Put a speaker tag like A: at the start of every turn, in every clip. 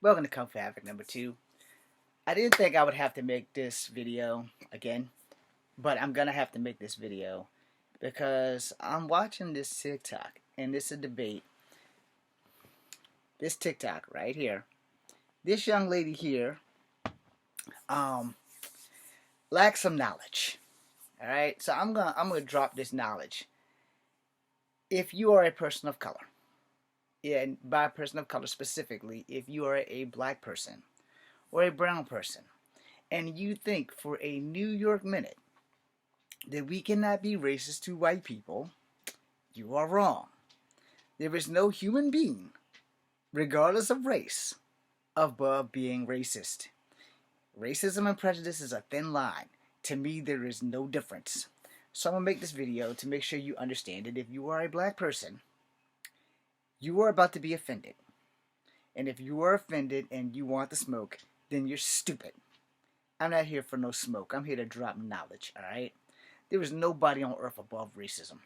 A: Welcome to Kung Fu Havoc number 2. I didn't think I would have to make this video again, but I'm gonna have to make this video because I'm watching this TikTok and this is a debate. This TikTok right here. This young lady here um lacks some knowledge. Alright? So I'm gonna drop this knowledge. If you are a person of color, and by a person of color specifically, if you are a black person or a brown person, and you think for a New York minute that we cannot be racist to white people, you are wrong. There is no human being, regardless of race, above being racist. Racism and prejudice is a thin line. To me, there is no difference. So I'm going to make this video to make sure you understand it. If you are a black person, you are about to be offended. And if you are offended and you want the smoke, then you're stupid. I'm not here for no smoke. I'm here to drop knowledge, alright? There is nobody on earth above racism.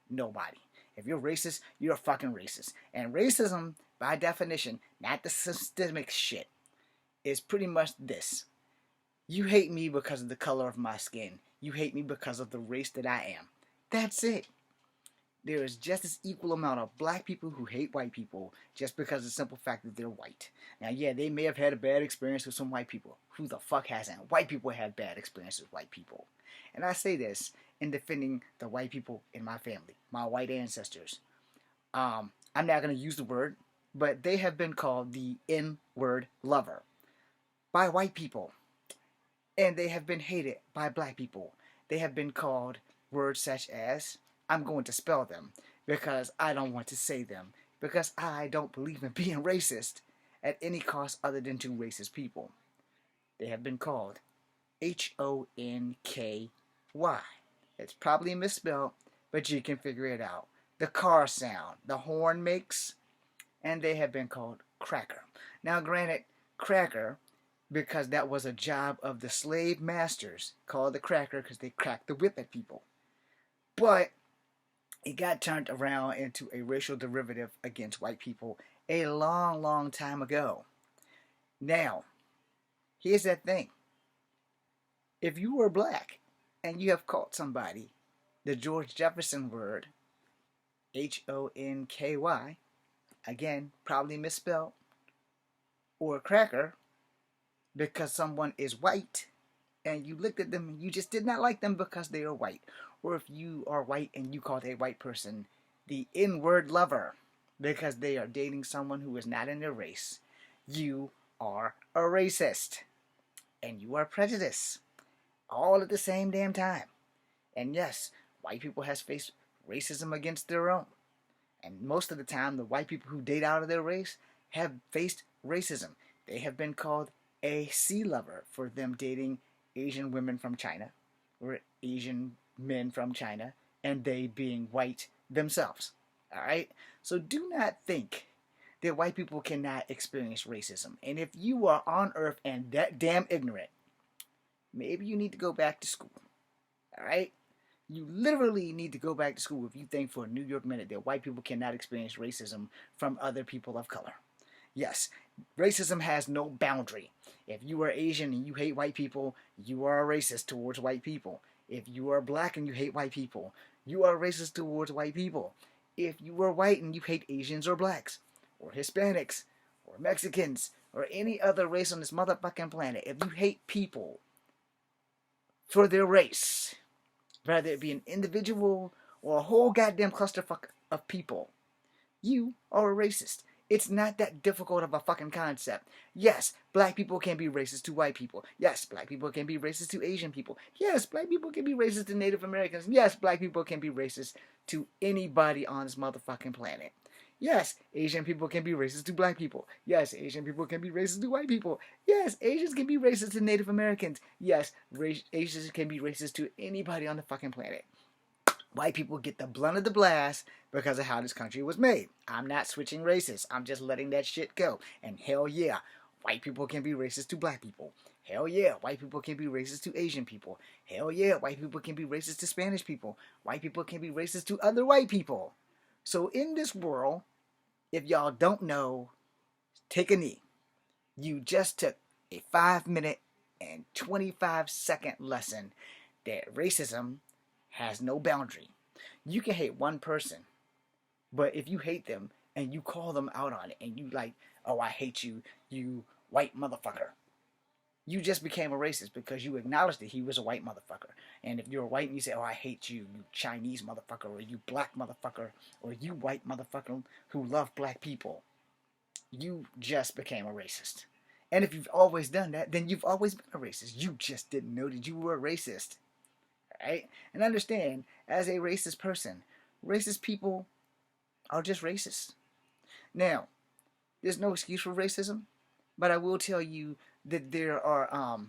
A: Nobody. If you're racist, you're a fucking racist. And racism, by definition, not the systemic shit, is pretty much this. You hate me because of the color of my skin. You hate me because of the race that I am. That's it. There is just as equal amount of black people who hate white people just because of the simple fact that they're white. Now, yeah, they may have had a bad experience with some white people. Who the fuck hasn't? White people have bad experiences with white people. And I say this in defending the white people in my family, my white ancestors. I'm not going to use the word, but they have been called the N-word lover by white people. And they have been hated by black people. They have been called words such as, I'm going to spell them because I don't want to say them, because I don't believe in being racist at any cost other than to racist people. They have been called Honky. It's probably misspelled, but you can figure it out. The car sound the horn makes, and they have been called cracker. Now, granted, cracker, because that was a job of the slave masters, called the cracker because they cracked the whip at people. But it got turned around into a racial derivative against white people a long, long time ago. Now, here's that thing. If you were black and you have called somebody the George Jefferson word, Honky, again, probably misspelled, or cracker, because someone is white and you looked at them and you just did not like them because they are white. Or if you are white and you called a white person the N-word lover because they are dating someone who is not in their race, you are a racist. And you are prejudiced. All at the same damn time. And yes, white people has faced racism against their own. And most of the time, the white people who date out of their race have faced racism. They have been called a sea lover for them dating Asian women from China, or Asian men from China, and they being white themselves. Alright? So do not think that white people cannot experience racism. And if you are on earth and that damn ignorant, maybe you need to go back to school. Alright? You literally need to go back to school if you think for a New York minute that white people cannot experience racism from other people of color. Yes, racism has no boundary. If you are Asian and you hate white people, you are a racist towards white people. If you are black and you hate white people, you are racist towards white people. If you are white and you hate Asians or blacks, or Hispanics, or Mexicans, or any other race on this motherfucking planet, if you hate people for their race, whether it be an individual or a whole goddamn clusterfuck of people, you are a racist. It's not that difficult of a fucking concept. Yes, black people can be racist to white people. Yes, black people can be racist to Asian people. Yes, black people can be racist to Native Americans. Yes, black people can be racist to anybody on this motherfucking planet. Yes, Asian people can be racist to black people. Yes, Asian people can be racist to white people. Yes, Asians can be racist to Native Americans. Yes, Asians can be racist to anybody on the fucking planet. White people get the blunt of the blast because of how this country was made. I'm not switching races. I'm just letting that shit go. And hell yeah, white people can be racist to black people. Hell yeah, white people can be racist to Asian people. Hell yeah, white people can be racist to Spanish people. White people can be racist to other white people. So in this world, if y'all don't know, take a knee. You just took a 5 minute and 25-second lesson that racism has no boundary. You can hate one person, but if you hate them and you call them out on it and you like, oh, I hate you, you white motherfucker. You just became a racist because you acknowledged that he was a white motherfucker. And if you're white and you say, oh, I hate you, you Chinese motherfucker, or you black motherfucker, or you white motherfucker who love black people, you just became a racist. And if you've always done that, then you've always been a racist. You just didn't know that you were a racist. Right? And understand, as a racist person, racist people are just racist. Now, there's no excuse for racism, but I will tell you that there are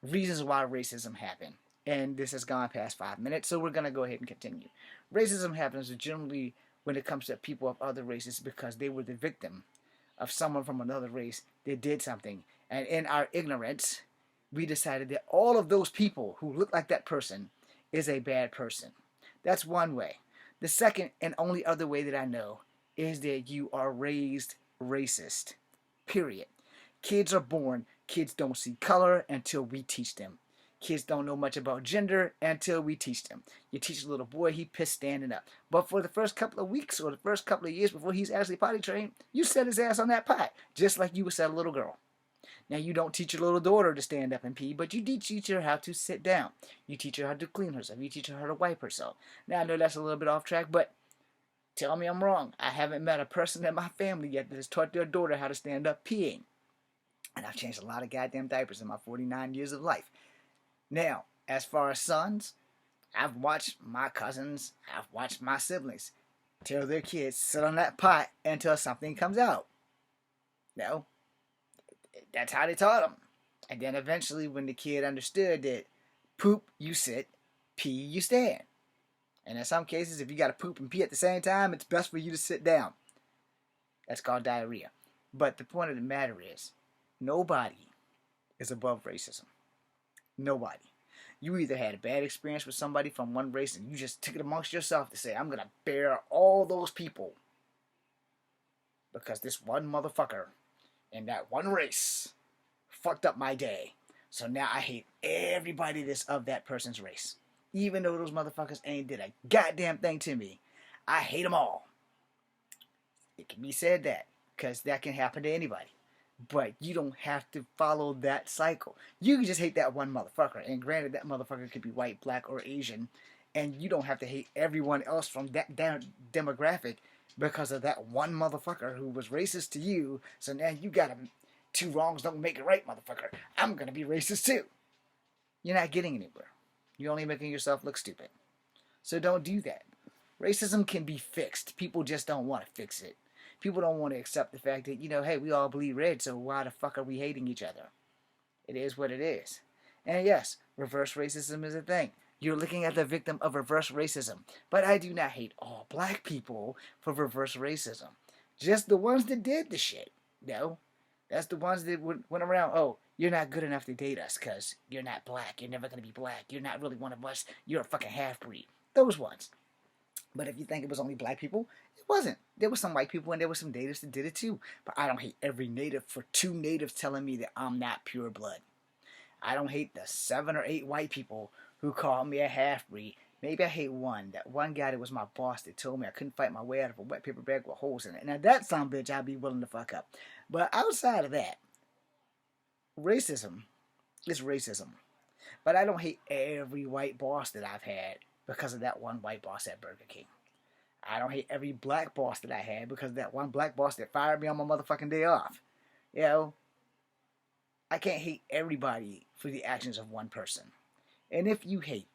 A: reasons why racism happened. And this has gone past 5 minutes, so we're going to go ahead and continue. Racism happens generally when it comes to people of other races because they were the victim of someone from another race that did something. And in our ignorance, we decided that all of those people who look like that person is a bad person. That's one way. The second and only other way that I know is that you are raised racist. Period. Kids are born. Kids don't see color until we teach them. Kids don't know much about gender until we teach them. You teach a little boy, he pissed standing up. But for the first couple of weeks or the first couple of years before he's actually potty trained, you set his ass on that pot, just like you would set a little girl. Now, you don't teach your little daughter to stand up and pee, but you teach her how to sit down. You teach her how to clean herself. You teach her how to wipe herself. Now, I know that's a little bit off track, but tell me I'm wrong. I haven't met a person in my family yet that has taught their daughter how to stand up peeing. And I've changed a lot of goddamn diapers in my 49 years of life. Now, as far as sons, I've watched my cousins, I've watched my siblings tell their kids sit on that pot until something comes out. No, that's how they taught them. And then eventually when the kid understood that poop, you sit, pee, you stand. And in some cases, if you got to poop and pee at the same time, it's best for you to sit down. That's called diarrhea. But the point of the matter is, nobody is above racism. Nobody. You either had a bad experience with somebody from one race and you just took it amongst yourself to say, I'm going to bear all those people because this one motherfucker in that one race fucked up my day. So now I hate everybody that's of that person's race. Even though those motherfuckers ain't did a goddamn thing to me, I hate them all. It can be said that because that can happen to anybody. But you don't have to follow that cycle. You can just hate that one motherfucker. And granted, that motherfucker could be white, black, or Asian. And you don't have to hate everyone else from that demographic because of that one motherfucker who was racist to you. So now you got two wrongs don't make it right, motherfucker. I'm going to be racist too. You're not getting anywhere. You're only making yourself look stupid. So don't do that. Racism can be fixed. People just don't want to fix it. People don't want to accept the fact that, hey, we all bleed red, so why the fuck are we hating each other? It is what it is. And yes, reverse racism is a thing. You're looking at the victim of reverse racism. But I do not hate all black people for reverse racism. Just the ones that did the shit. No. That's the ones that went around, oh, you're not good enough to date us because you're not black. You're never going to be black. You're not really one of us. You're a fucking half-breed. Those ones. But if you think it was only black people, it wasn't. There were some white people and there were some natives that did it too. But I don't hate every native for two natives telling me that I'm not pure blood. I don't hate the 7 or 8 white people who call me a half-breed. Maybe I hate one. That one guy that was my boss that told me I couldn't fight my way out of a wet paper bag with holes in it. Now that son of a bitch I'd be willing to fuck up. But outside of that, racism is racism. But I don't hate every white boss that I've had because of that one white boss at Burger King. I don't hate every black boss that I had because of that one black boss that fired me on my motherfucking day off. I can't hate everybody for the actions of one person. And if you hate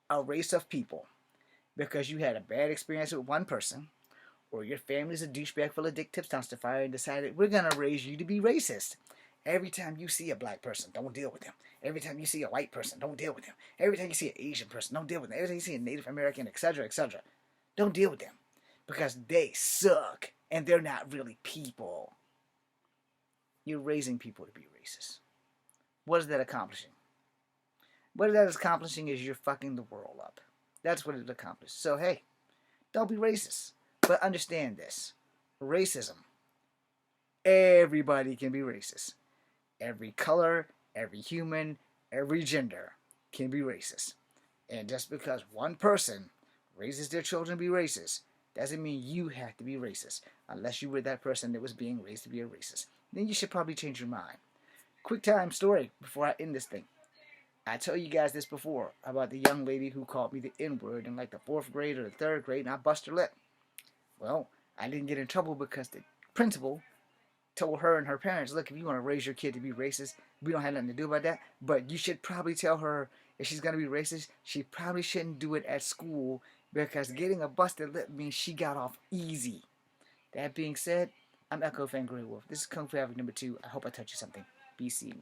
A: a race of people because you had a bad experience with one person, or your family's a douchebag full of dick tips dumpster and decided we're going to raise you to be racist. Every time you see a black person, don't deal with them. Every time you see a white person, don't deal with them. Every time you see an Asian person, don't deal with them. Every time you see a Native American, etc., etc., don't deal with them. Because they suck, and they're not really people. You're raising people to be racist. What is that accomplishing? What that is accomplishing is you're fucking the world up. That's what it accomplishes. So, hey, don't be racist. But understand this. Racism Everybody can be racist. Every color, every human, every gender can be racist. And just because one person raises their children to be racist doesn't mean you have to be racist. Unless you were that person that was being raised to be a racist. Then you should probably change your mind. Quick time story before I end this thing. I told you guys this before about the young lady who called me the N-word in like the 4th grade or the 3rd grade, and I bust her lip. Well, I didn't get in trouble because the principal told her and her parents, look, if you want to raise your kid to be racist, we don't have nothing to do about that. But you should probably tell her if she's going to be racist, she probably shouldn't do it at school because getting a busted lip means she got off easy. That being said, I'm Echo Fangirl Wolf. This is Kung Fu Havoc number 2. I hope I taught you something. Be seeing you.